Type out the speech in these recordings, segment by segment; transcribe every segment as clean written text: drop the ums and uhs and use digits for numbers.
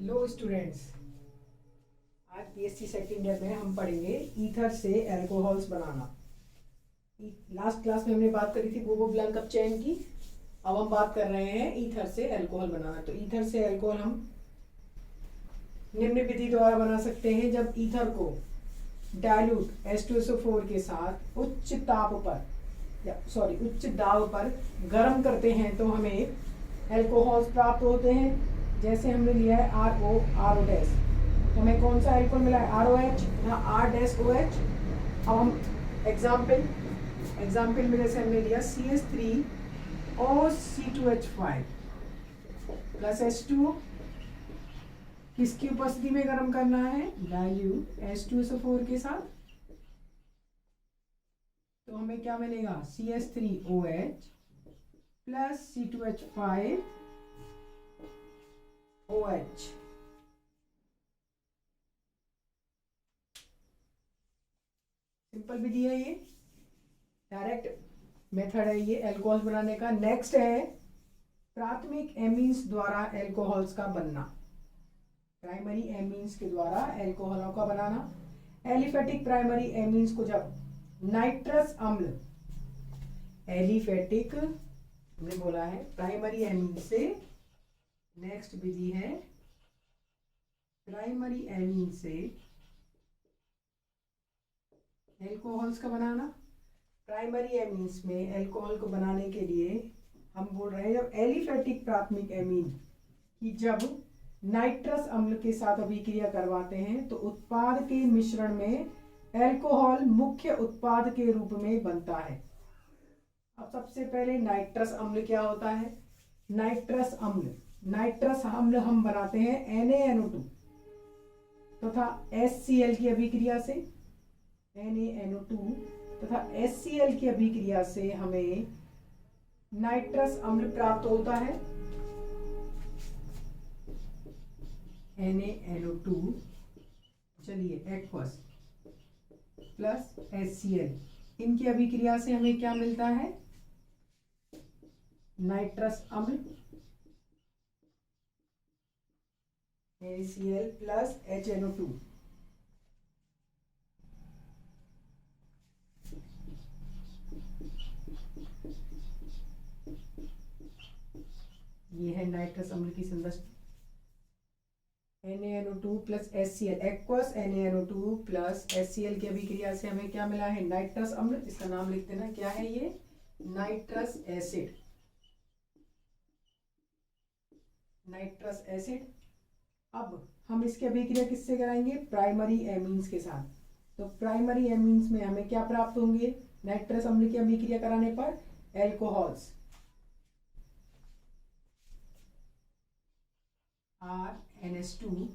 Hello students, आज BSc second year में हम पढ़ेंगे ईथर से एल्कोहल्स बनाना। लास्ट क्लास में हमने बात करी थी बोबो ब्लैंक कप चेन की। अब हम बात कर रहे हैं ईथर से एल्कोहल बनाना। तो ईथर से एल्कोहल हम निम्न विधि द्वारा बना सकते हैं। जब ईथर को डाइल्यूट H2SO4 के साथ उच्च दाब पर गर्म करते हैं तो हमें एल्कोहल्स प्राप्त होते हैं। जैसे हमने लिया है RO डैश, तो हमें कौन सा एल्कोहल मिला है? ROH या R-OH। अब हम एग्जाम्पल में जैसे हमने लिया CH3OC2H5 प्लस H2O, किसकी उपस्थिति में गर्म करना है? डाइल्यूट H2SO4 के साथ। तो हमें क्या मिलेगा? CH3OH plus C2H5OH। सिंपल विधि है ये, डायरेक्ट मेथड है ये एल्कोहल बनाने का। नेक्स्ट है प्राथमिक एमीन्स द्वारा एल्कोहल्स का बनना। प्राइमरी एमीन्स के द्वारा एल्कोहलों का बनाना। एलिफेटिक प्राइमरी एमीन्स को जब नाइट्रस अम्ल, एलिफेटिक हमने बोला है प्राइमरी एमीन से, नेक्स्ट विधि है प्राइमरी एमीन से एल्कोहल्स का बनाना। प्राइमरी एमीन्स में एल्कोहल को बनाने के लिए हम बोल रहे हैं जब एलिफेटिक प्राथमिक एमीन की जब नाइट्रस अम्ल के साथ अभिक्रिया करवाते हैं तो उत्पाद के मिश्रण में एल्कोहल मुख्य उत्पाद के रूप में बनता है। अब सबसे पहले नाइट्रस अम्ल क्या होता है? नाइट्रस अम्ल हम बनाते हैं NaNO2 तथा HCl की अभिक्रिया से। NaNO2 तथा HCl की अभिक्रिया से हमें नाइट्रस अम्ल प्राप्त होता है। NaNO2 चलिए एक्वस प्लस HCl, इनकी अभिक्रिया से हमें क्या मिलता है? नाइट्रस अम्ल NaCl प्लस HNO2। ये है नाइट्रस अम्ल की संरचना। NaNO2 plus HCl, aqueous NaNO2 plus HCl की अभिक्रिया से हमें क्या मिला है? नाइट्रस अम्ल। इसका नाम लिख देना, क्या है ये? Nitrous acid. Nitrous acid. अब हम इसकी अभिक्रिया किससे कराएंगे? प्राइमरी एमीन्स के साथ। तो प्राइमरी एमीन्स में हमें क्या प्राप्त होंगे नाइट्रस अम्ल की अभिक्रिया कराने पर? एल्कोहल्स। RNH2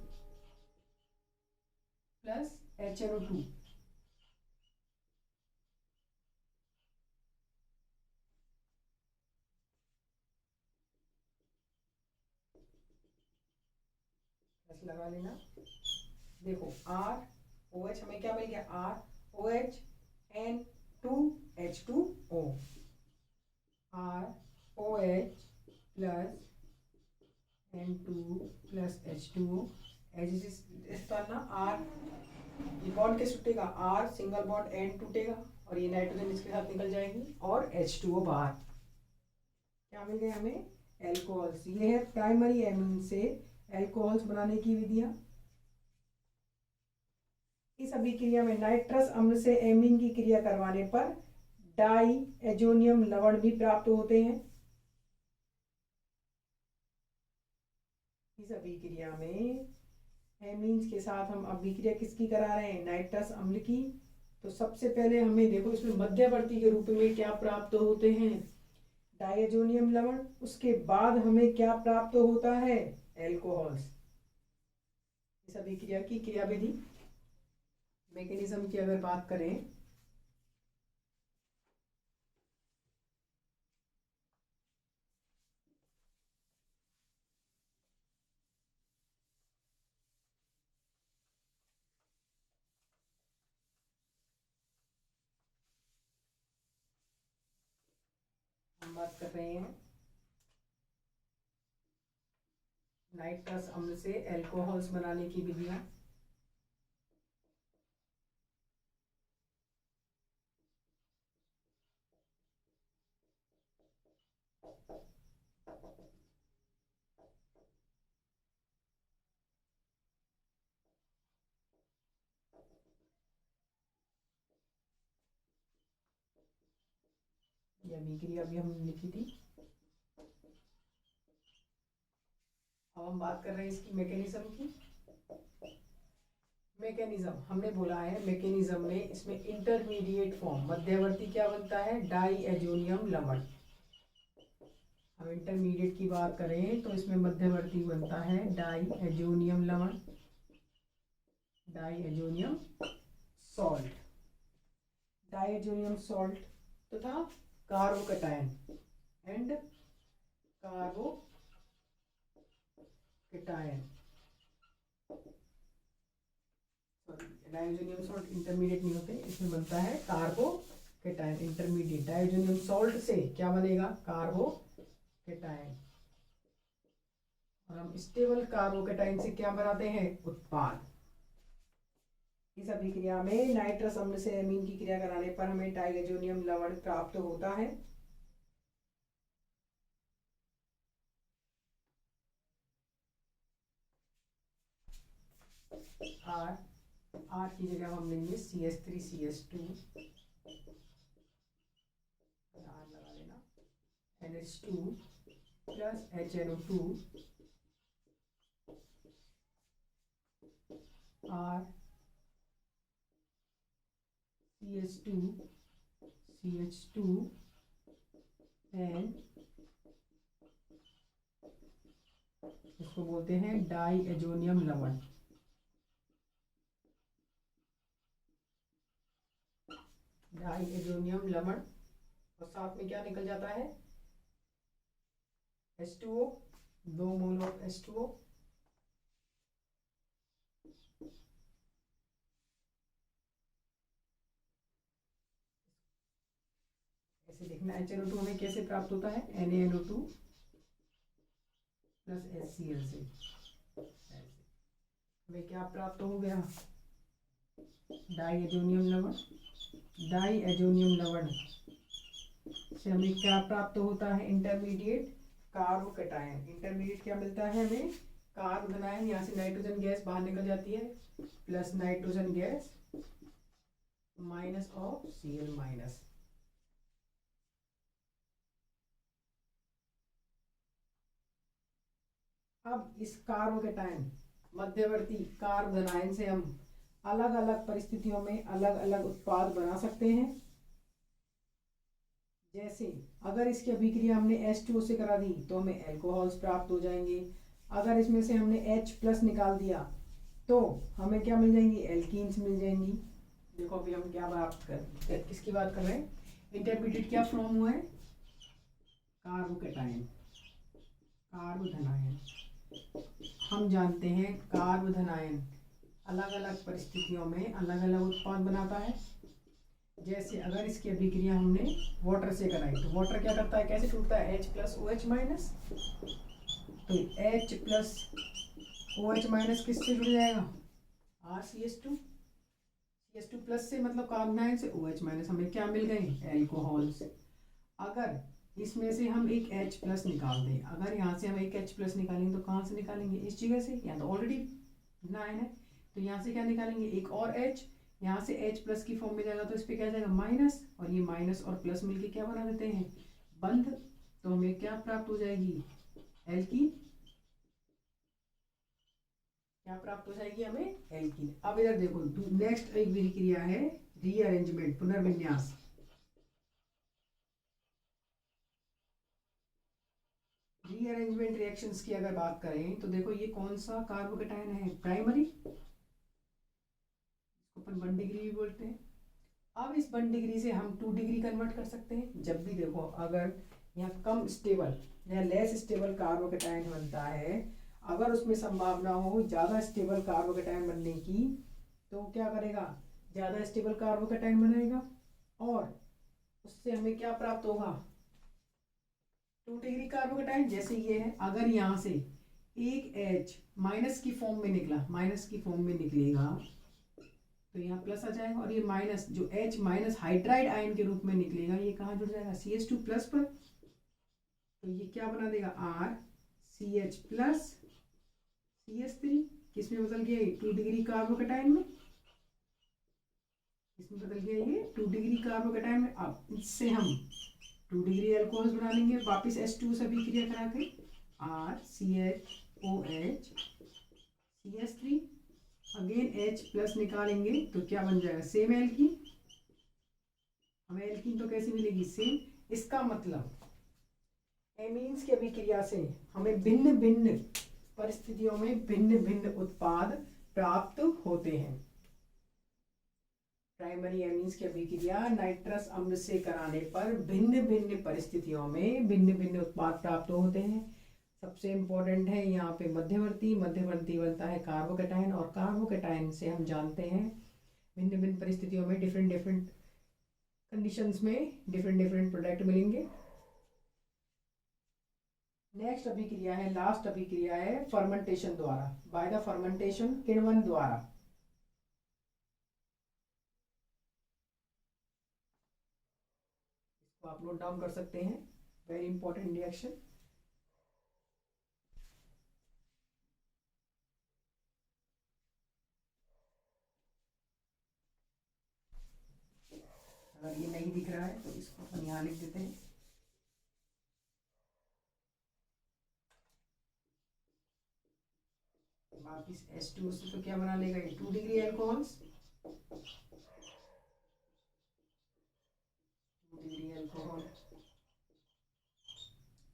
plus HNO2। बस लगा लेना। देखो ROH हमें क्या मिल गया? ROH N2H2O, ROH plus N2 plus H2O। R ये बॉन्ड कैसे टूटेगा? R सिंगल बॉन्ड N टूटेगा और ये नाइट्रोजन इसके साथ निकल जाएंगी और H2O बाहर। क्या मिल गया हमें? एल्कोहल्स। ये है प्राइमरी एमीन से एल्कोहल्स बनाने की विधियां। इस अभिक्रिया में नाइट्रस अम्ल से एमीन की क्रिया करवाने पर डाई एजोनियम लवण भी प्राप्त होते हैं। इस अभिक्रिया में एमीन्स के साथ हम अभिक्रिया किसकी करा रहे हैं? नाइट्रस अम्ल की। तो सबसे पहले हमें देखो इसमें मध्यवर्ती के रूप में क्या प्राप्त होते हैं? डाइएजोनियम लवण। उसके बाद हमें क्या प्राप्त होता है? एल्कोहल्स। इस अभिक्रिया की क्रियाविधि मैकेनिज्म की अगर बात करें हम बात कर रहे हैं नाइट्रस अम्ल से एल्कोहल्स बनाने की विधियां। ये अभिक्रिया भी हमने लिखी थी। अब हम बात कर रहे हैं इसकी मैकेनिज्म की। मैकेनिज्म हमने बोला है, मैकेनिज्म में इसमें इंटरमीडिएट फॉर्म मध्यवर्ती क्या बनता है, डाईएजोनियम लवण। हम इंटरमीडिएट की बात करें तो इसमें मध्यवर्ती बनता है डाईएजोनियम लवण, डाईएजोनियम सॉल्ट, डाईएजोनियम सॉल्ट तथा carbocation and carbocation. Diazonium salt intermediate नहीं होते, इसमें बनता है कार्बोकैटायन इंटरमीडिएट। डाइजोनियम सॉल्ट से क्या बनेगा, कार्बोकैटायन। और हम स्टेबल कार्बोकैटायन से क्या बनाते हैं, उत्पाद। इस अभिक्रिया में नाइट्रस अम्ल से एमीन की क्रिया कराने पर हमें डाइएजोनियम लवण प्राप्त होता है। आर की जगह हम लेंगे CH3CH2, आर लगा लेना, NH2 plus HNO2 are CH2 CH2 and इसको बोलते हैं डाईएजोनियम लवण। डाईएजोनियम लवण और साथ में क्या निकल जाता है, H2O, 2 मोल ऑफ H2O। ऐसे देखना, HNO2 हमें कैसे प्राप्त होता है, NaNO2 प्लस HCl से। हमें क्या प्राप्त हो गया, डाईएजोनियम लवण। डाईएजोनियम लवण से हमें क्या प्राप्त होता है, इंटरमीडिएट कार्बोकैटायन। इंटरमीडिएट क्या मिलता है हमें, कार्बोनायन। यहाँ से नाइट्रोजन गैस बाहर निकल जाती है, plus nitrogen gas minus of Cl minus. अब इस कार्बोकैटायन मध्यवर्ती कार्बोनायन से हम अलग अलग परिस्थितियों में अलग अलग उत्पाद बना सकते हैं। जैसे अगर इसकी अभिक्रिया हमने H2O से करा दी तो हमें अल्कोहल्स प्राप्त हो जाएंगे। अगर इसमें से हमने H प्लस निकाल दिया तो हमें क्या मिल जाएंगी, एल्कीन्स मिल जाएंगी। देखो अभी हम क्या बात कर, किसकी बात कर रहे हैं, इंटरमीडिएट क्या फॉर्म हुआ है, कार्बोकैटायन, कार्बोधनायन। हम जानते हैं कार्बोधनायन अलग अलग परिस्थितियों में अलग अलग उत्पाद बनाता है। जैसे अगर इसकी अभिक्रिया हमने वाटर से कराई तो वाटर क्या करता है, कैसे टूटता है, H प्लस OH माइनस। तो H प्लस OH माइनस किससे जुड़ जाएगा, RCH2। CH2 प्लस से मतलब कार्बोनायन से, OH माइनस हमें क्या मिल गए, एल्कोहल्स। अगर इसमें से हम एक H प्लस निकाल दें, अगर यहाँ से हम एक H प्लस निकालेंगे तो कहाँ से निकालेंगे, इस जगह से, यहाँ तो ऑलरेडी 9 है तो यहाँ से क्या निकालेंगे, एक और H, यहाँ से H प्लस की फॉर्म में जाएगा तो इस पे क्या जाएगा, माइनस, और ये माइनस और प्लस मिलके क्या बना देते हैं, बंध। तो हमें क्या प्राप्त हो जाएगी, एल्कीन। क्या प्राप्त हो जाएगी हमें, एल्कीन। अब इधर देखो, नेक्स्ट एक विक्रिया है रीअरेंजमेंट, पुनर्विन्यास। रीअरेंजमेंट रिएक्शंस की अगर बात करें तो देखो ये कौन सा कार्बोकैटायन है, प्राइमरी, अपन 1 डिग्री भी बोलते हैं। अब इस 1 डिग्री से हम 2 डिग्री कन्वर्ट कर सकते हैं। जब भी देखो अगर यहाँ कम स्टेबल या लेस स्टेबल कार्बोकैटायन बनता है, अगर उसमें संभावना हो ज़्यादा स्टेबल कार्बोकैटायन बनने की, तो क्या करेगा, ज़्यादा स्टेबल कार्बोकैटायन बनाएगा और उससे हमें क्या प्राप्त होगा, 2 डिग्री कार्बोकैटायन। जैसे ये है, अगर यहाँ से एक H माइनस की फॉर्म में निकला, माइनस की फॉर्म में निकलेगा तो यहाँ प्लस आ जाएगा, और ये माइनस जो H माइनस हाइड्राइड आयन के रूप में निकलेगा ये कहाँ जुड़ जाएगा, CH2 प्लस पर। तो ये क्या बना देगा, RCH प्लस CH3। किस में बदल गया, 2 डिग्री कार्बोकेटाइन में, इसमें बदल गया ये 2 डिग्री कार्बोकेटाइन में। अब इससे हम 2 डिग्री अल्कोहल बना लेंगे वापिस H2 से अभिक्रिया करा के, RCHOH CH3 again H plus निकालेंगे तो क्या बन जाएगा, सेम एल्कीन। हमें एल्कीन तो कैसी मिलेगी, सेम। इसका मतलब एमीन्स की अभिक्रिया से हमें भिन्न भिन्न परिस्थितियों में भिन्न भिन्न उत्पाद प्राप्त होते हैं। प्राइमरी एमीन्स की अभिक्रिया नाइट्रस अम्ल से कराने पर भिन्न भिन्न परिस्थितियों में भिन्न भिन्न उत्पाद प्राप्त होते हैं। सबसे इम्पोर्टेंट है यहाँ पे मध्यवर्ती, मध्यवर्ती बनता है कार्बोकेटाइन, और कार्बोकेटाइन से हम जानते हैं भिन्न भिन्न परिस्थितियों में डिफरेंट डिफरेंट कंडीशंस में डिफरेंट डिफरेंट प्रोडक्ट मिलेंगे। नेक्स्ट अभिक्रिया है, लास्ट अभिक्रिया है फर्मेंटेशन द्वारा, बाय द फर्मेंटेशन, किण्वन द्वारा। इसको आप नोट डाउन कर सकते हैं, वेरी इंपॉर्टेंट रिएक्शन। अगर ये नहीं दिख रहा है तो इसको हम यहाँ लिख देते हैं। वापिस H2 से तो क्या बना लेगा, ये 2 डिग्री अल्कोहल्स, 2 डिग्री अल्कोहल।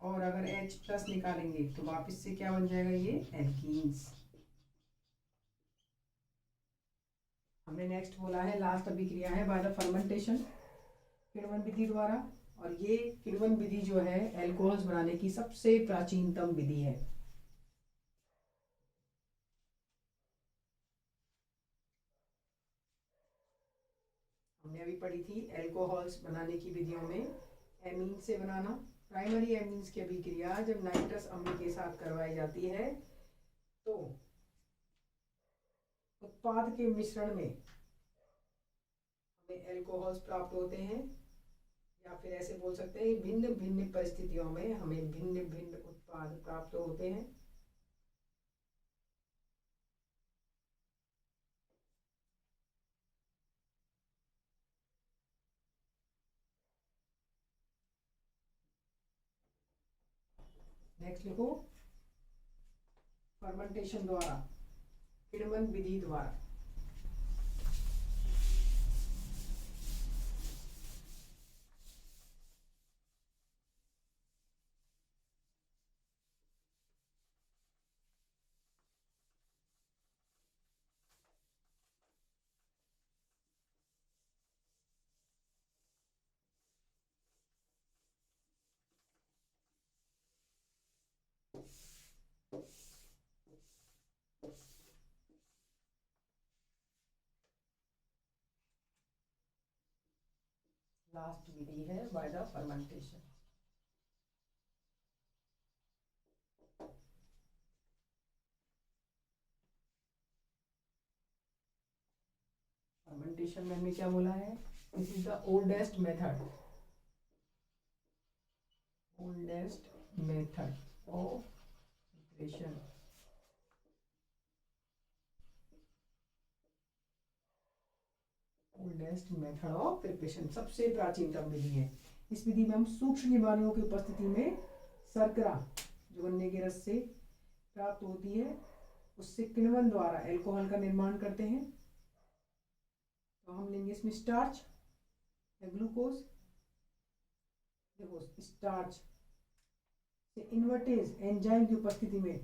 और अगर H प्लस निकालेंगे तो वापिस से क्या बन जाएगा, ये एल्कीन्स। हमने नेक्स्ट बोला है लास्ट अभिक्रिया है बाय द फर्मेंटेशन, किण्वन विधि द्वारा। और ये किण्वन विधि जो है एल्कोहल्स बनाने की सबसे प्राचीनतम विधि है। हमने अभी पढ़ी थी एल्कोहल्स बनाने की विधियों में एमीन से बनाना। प्राइमरी एमीन्स की अभिक्रिया जब नाइट्रस अम्ल के साथ करवाई जाती है तो उत्पाद के मिश्रण में हमें एल्कोहल्स प्राप्त होते हैं, या फिर ऐसे बोल सकते हैं भिन्न भिन्न परिस्थितियों में हमें भिन्न भिन्न उत्पाद प्राप्त होते हैं। नेक्स्ट लिखो, फर्मेंटेशन द्वारा, किण्वन विधि द्वारा। लास्ट विधि है बाय द फर्मेंटेशन। फर्मेंटेशन में हमने क्या बोला है, this is the oldest method, oldest method of preparation. Oldest method of preparation, सबसे प्राचीनतम विधि है। इस विधि में हम सूक्ष्म जीवाणुओं की उपस्थिति में शर्करा जो गन्ने के रस से प्राप्त होती है उससे किण्वन द्वारा एल्कोहल का निर्माण करते हैं। तो हम लेंगे इसमें स्टार्च या ग्लूकोज। देखो स्टार्च से इन्वर्टेज एंजाइम की उपस्थिति में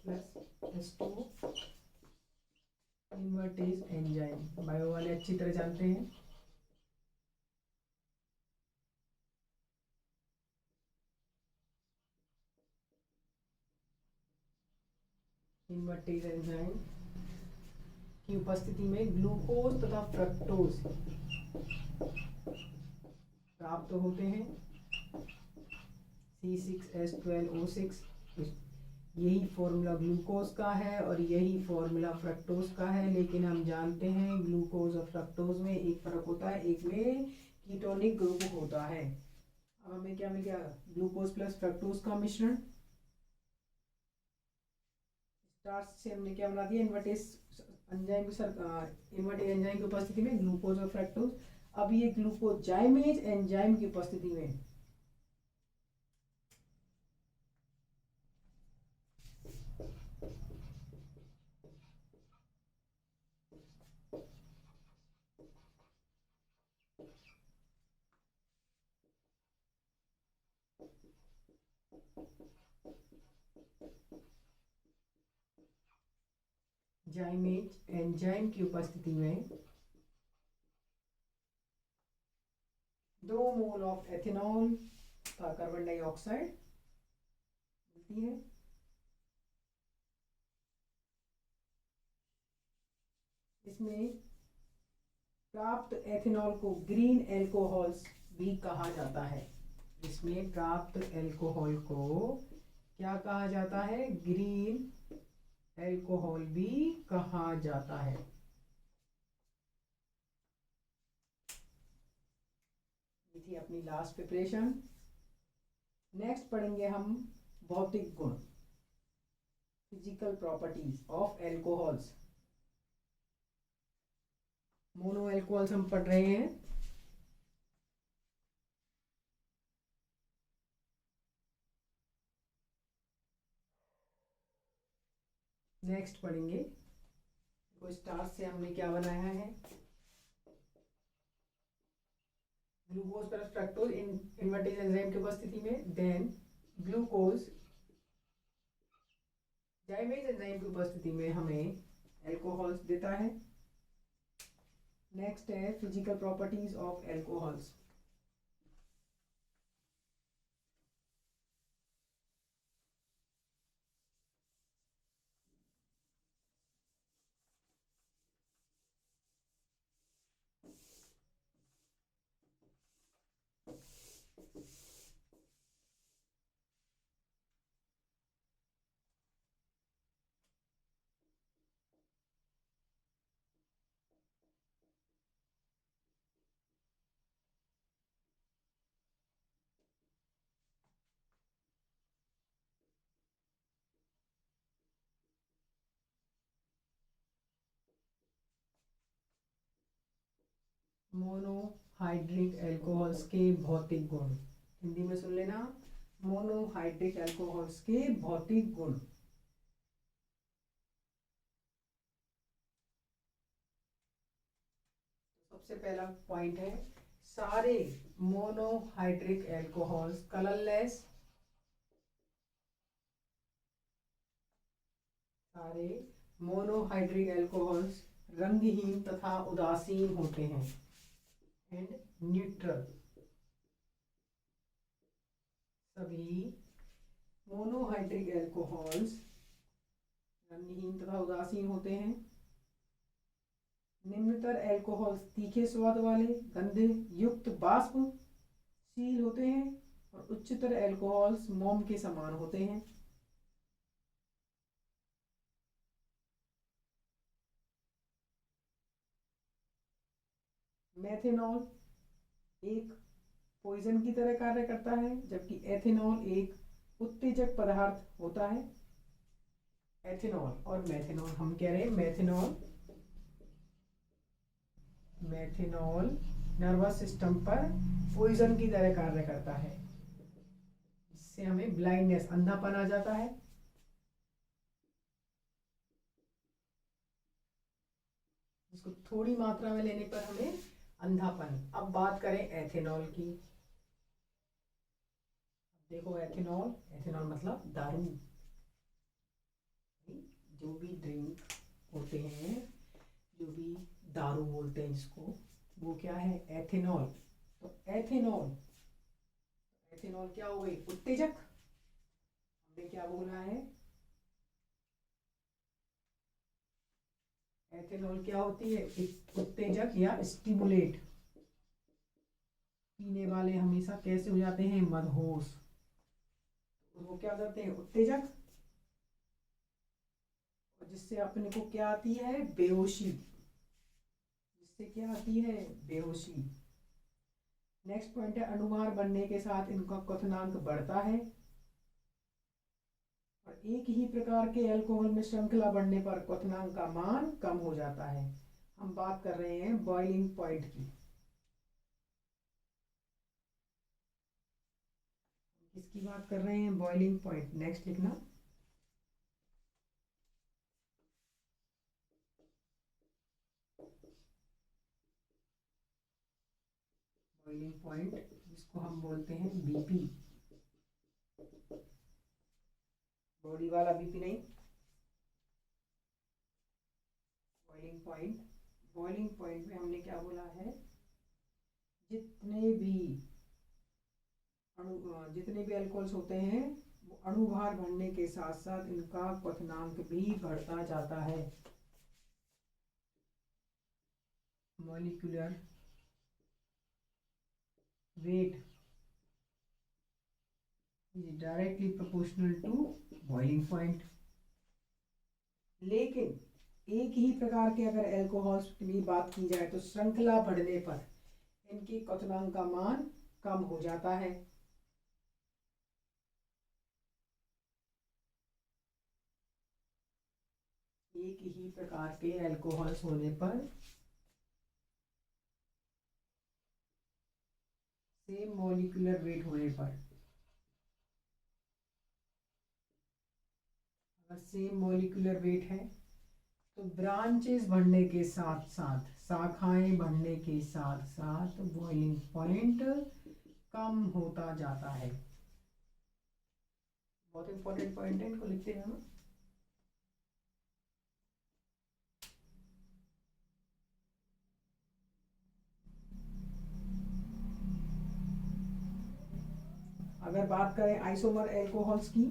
plus H2 invertase enzyme, bio वाले अच्छी तरह जानते हैं। इन्वर्टेज एंजाइम की उपस्थिति में ग्लूकोज तथा फ्रक्टोज प्राप्त होते हैं। C6H12O6, यही फॉर्मूला ग्लूकोज का है और यही फॉर्मूला फ्रक्टोज का है, लेकिन हम जानते हैं ग्लूकोज और फ्रक्टोज में एक फर्क होता है, एक में कीटोनिक ग्रुप होता है। अब हमें क्या मिल गया, ग्लूकोज प्लस फ्रक्टोज का मिश्रण। स्टार्च से हमने क्या बना दिया, इन्वर्टेज एंजाइम की उपस्थिति में ग्लूकोज और फ्रक्टोज। अब ये ग्लूकोजाइमेज एंजाइम की उपस्थिति में जाइमेज एंजाइम की उपस्थिति में 2 मोल ऑफ एथेनॉल का कार्बन डाइऑक्साइड मिलती है। इसमें प्राप्त एथेनॉल को ग्रीन एल्कोहल्स भी कहा जाता है। इसमें प्राप्त एल्कोहल को क्या कहा जाता है, ग्रीन एल्कोहल भी कहा जाता है। ये थी अपनी लास्ट प्रिपरेशन। नेक्स्ट पढ़ेंगे हम भौतिक गुण, physical properties of alcohols. Mono alcohols हम पढ़ रहे हैं। नेक्स्ट पढ़ेंगे, तो स्टार्च से हमने क्या बनाया है, glucose plus fructose invertase enzyme की उपस्थिति में, देन ग्लूकोज जाइमेज एंजाइम की उपस्थिति में हमें एल्कोहल्स देता है। नेक्स्ट है physical properties of alcohols. Monohydric alcohols के भौतिक गुण, हिंदी में सुन लेना, मोनोहाइड्रिक एल्कोहल्स के भौतिक गुण। सबसे पहला पॉइंट है, सारे मोनोहाइड्रिक एल्कोहल्स कलरलेस, सारे मोनोहाइड्रिक एल्कोहल्स रंगहीन तथा उदासीन होते हैं, एंड न्यूट्रल। सभी मोनोहाइड्रिक एल्कोहल्स रंगहीन तथा उदासीन होते हैं। निम्नतर एल्कोहल्स तीखे स्वाद वाले, गंधे युक्त बाष्पशील होते हैं, और उच्चतर एल्कोहल्स मोम के समान होते हैं। मेथेनॉल एक पॉइजन की तरह कार्य करता है, जबकि एथेनॉल एक उत्तेजक पदार्थ होता है। एथेनॉल और मेथेनॉल, हम कह रहे हैं मेथेनॉल नर्वस सिस्टम पर पॉइजन की तरह कार्य करता है, जिससे हमें ब्लाइंडनेस, अंधापन आ जाता है। इसको थोड़ी मात्रा में लेने पर हमें अंधापन। अब बात करें एथेनॉल की। देखो एथेनॉल मतलब दारू, जो भी ड्रिंक होते हैं, जो भी दारू बोलते हैं जिसको, वो क्या है, एथेनॉल। तो एथेनॉल क्या हो गई, उत्तेजक। हमने क्या बोला है, एथेनॉल क्या होती है? एक उत्तेजक या स्टिमुलेट। पीने वाले हमेशा कैसे हो जाते हैं? मदहोश। वो क्या करते हैं? उत्तेजक, और जिससे अपने को क्या आती है? बेहोशी। जिससे क्या आती है? बेहोशी। नेक्स्ट पॉइंट है अणुभार बनने के साथ इनका क्वथनांक बढ़ता है। और एक ही प्रकार के अल्कोहल में श्रृंखला बढ़ने पर क्वथनांक का मान कम हो जाता है। हम बात कर रहे हैं बॉइलिंग पॉइंट की। किसकी बात कर रहे हैं? Boiling point. नेक्स्ट लिखना। बॉइलिंग पॉइंट जिसको हम बोलते हैं बीपी। बॉडी वाला बीपी नहीं, बॉइलिंग पॉइंट। बॉइलिंग पॉइंट में हमने क्या बोला है? जितने भी जितने भी अल्कोहल्स होते हैं वो अणुभार बढ़ने के साथ साथ इनका क्वथनांक भी बढ़ता जाता है। Molecular weight is directly proportional to boiling point. लेकिन एक ही प्रकार के अगर एल्कोहल्स की बात की जाए तो श्रृंखला बढ़ने पर इनके क्वथनांक का मान कम हो जाता है। एक ही प्रकार के एल्कोहल्स होने पर, सेम मॉलिक्यूलर वेट होने पर, अगर सेम मॉलिक्यूलर वेट है तो ब्रांचेस बढ़ने के साथ साथ, शाखाएं बढ़ने के साथ साथ बॉइलिंग पॉइंट कम होता जाता है। बहुत इंपॉर्टेंट पॉइंट है, इनको लिखते हैं हम। अगर बात करें आइसोमर एल्कोहल्स की,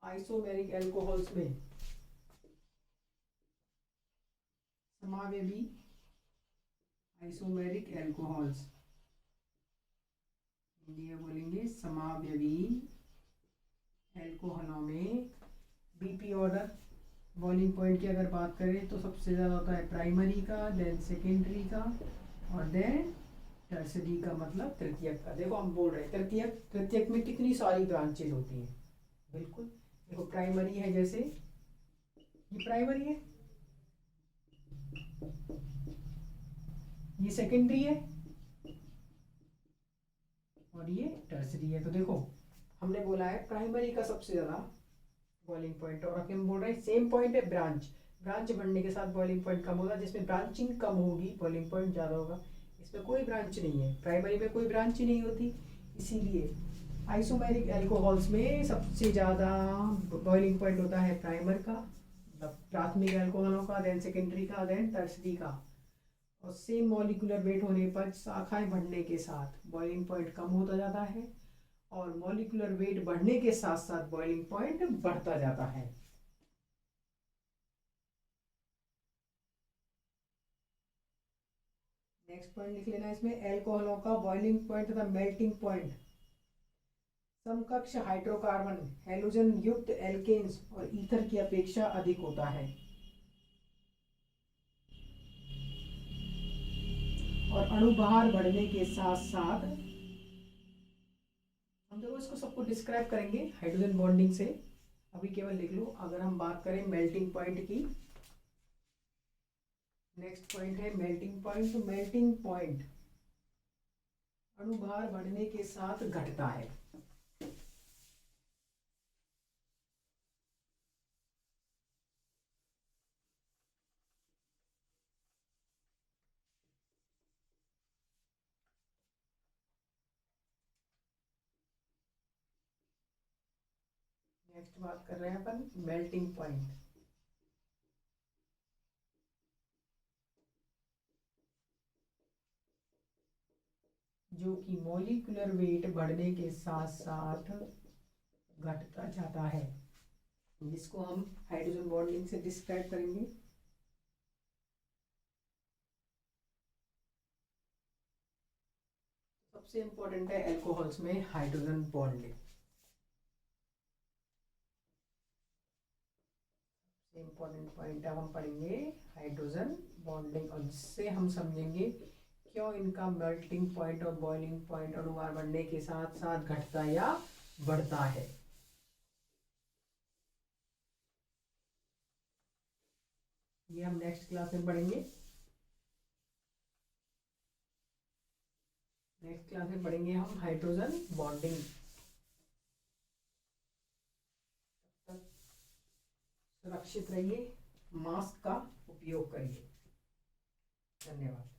आइसोमेरिक एल्कोहल्स में समावेवी आइसोमेरिक एल्कोहल्स, हिंदी में बोलेंगे समावेवी एल्कोहलों में बीपी ऑर्डर, बॉइलिंग पॉइंट की अगर बात करें तो सबसे ज़्यादा होता है प्राइमरी का, देन सेकेंडरी का, और देन टर्सरी का, मतलब तृतीयक का। देखो हम बोल रहे हैं तृतीयक, तृतीयक में कितनी सारी ब्रांचेज होती हैं। बिल्कुल, देखो प्राइमरी है, जैसे ये प्राइमरी है, ये सेकेंडरी है, और ये टर्सरी है। तो देखो हमने बोला है प्राइमरी का सबसे ज़्यादा बॉइलिंग पॉइंट, और हम बोल रहे हैं सेम पॉइंट है ब्रांच। ब्रांच बढ़ने के साथ बॉइलिंग पॉइंट कम होगा, जिसमें ब्रांचिंग कम होगी बॉइलिंग पॉइंट ज़्यादा होगा। इसमें कोई ब्रांच नहीं है, प्राइमरी में कोई ब्रांच ही नहीं होती, इसीलिए आइसोमेरिक एल्कोहल्स में सबसे ज़्यादा बॉइलिंग पॉइंट होता है प्राइमर का, मतलब प्राथमिक एल्कोहलों का, देन सेकेंडरी का, देन टर्सरी का। और सेम मॉलिक्यूलर वेट होने पर शाखाएं बढ़ने के साथ बॉइलिंग पॉइंट कम होता जाता है, और मॉलिक्यूलर वेट बढ़ने के साथ साथ बॉइलिंग पॉइंट बढ़ता जाता है। नेक्स्ट पॉइंट लिख लेना इसमें, एल्कोहलों का बॉइलिंग पॉइंट तथा मेल्टिंग पॉइंट समकक्ष हाइड्रोकार्बन, हैलोजन युक्त एल्केन्स और ईथर की अपेक्षा अधिक होता है। और अणुभार बढ़ने के साथ साथ, हम देखो इसको सबको डिस्क्राइब करेंगे हाइड्रोजन बॉन्डिंग से, अभी केवल लिख लो। अगर हम बात करें मेल्टिंग पॉइंट की, नेक्स्ट पॉइंट है मेल्टिंग पॉइंट। तो मेल्टिंग पॉइंट अणुभार बढ़ने के साथ घटता है। नेक्स्ट बात कर रहे हैं अपन मेल्टिंग पॉइंट। जो कि मॉलिक्यूलर वेट बढ़ने के साथ साथ घटता जाता है। जिसको हम हाइड्रोजन बॉन्डिंग से डिस्क्राइब करेंगे। सबसे इंपॉर्टेंट है एल्कोहल्स में हाइड्रोजन बॉन्डिंग। सबसे इंपॉर्टेंट पॉइंट अब हम पढ़ेंगे हाइड्रोजन बॉन्डिंग, और जिससे हम समझेंगे क्यों इनका मेल्टिंग पॉइंट और बॉइलिंग पॉइंट अणुभार बढ़ने के साथ साथ घटता या बढ़ता है। ये हम नेक्स्ट क्लास में पढ़ेंगे। नेक्स्ट क्लास में पढ़ेंगे हम हाइड्रोजन बॉन्डिंग। तब तक सुरक्षित रहिए, मास्क का उपयोग करिए। धन्यवाद।